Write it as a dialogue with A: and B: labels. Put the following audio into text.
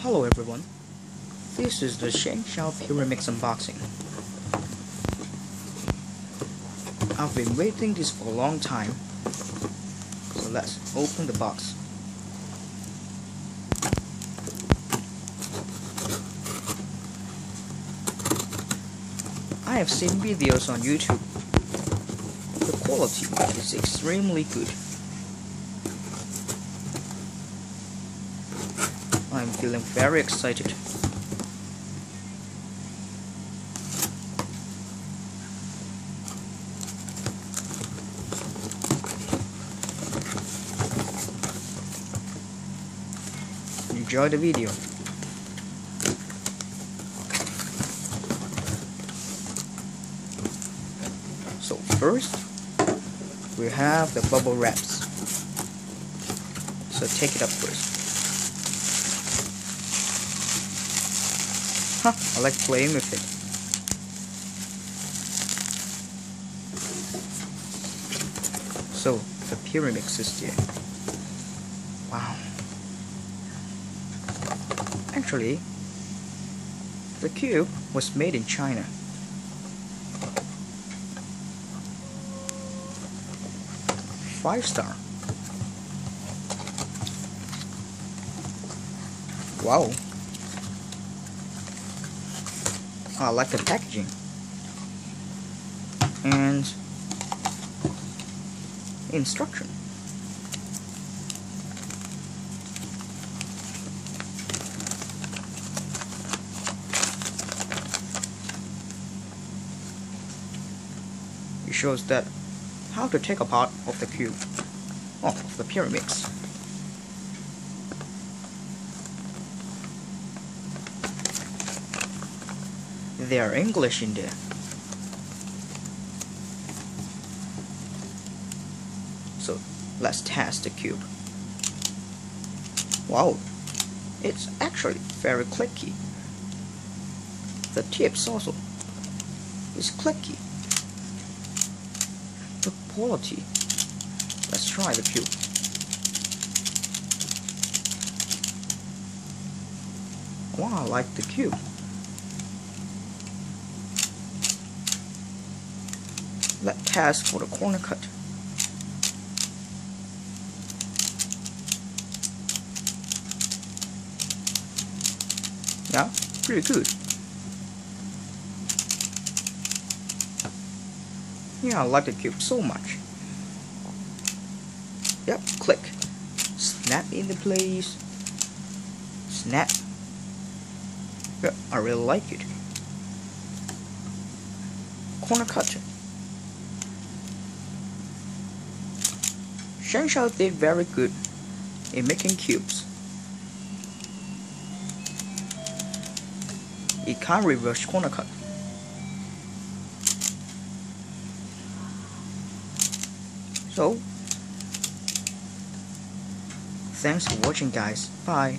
A: Hello everyone, this is the Shengshou pyraminx unboxing. I've been waiting this for a long time, so let's open the box. I have seen videos on YouTube. The quality is extremely good. I'm feeling very excited. Enjoy the video. So first, we have the bubble wraps. So take it up first. I like playing with it. So the pyraminx is here. Wow. Actually, the cube was made in China. Five-star. Wow. I like the packaging. And instruction. It shows that how to take apart of the cube, of the pyraminx. There are English in there. So let's test the cube. Wow, it's actually very clicky. The tips also is clicky. The quality. Let's try the cube. Wow, I like the cube. Let's test for the corner cut. Yeah, pretty good. Yeah, I like the cube so much. Yep, click. Snap into place. Snap. Yeah, I really like it. Corner cut. Shengshou did very good in making cubes. It can't reverse corner cut. So, thanks for watching guys. Bye.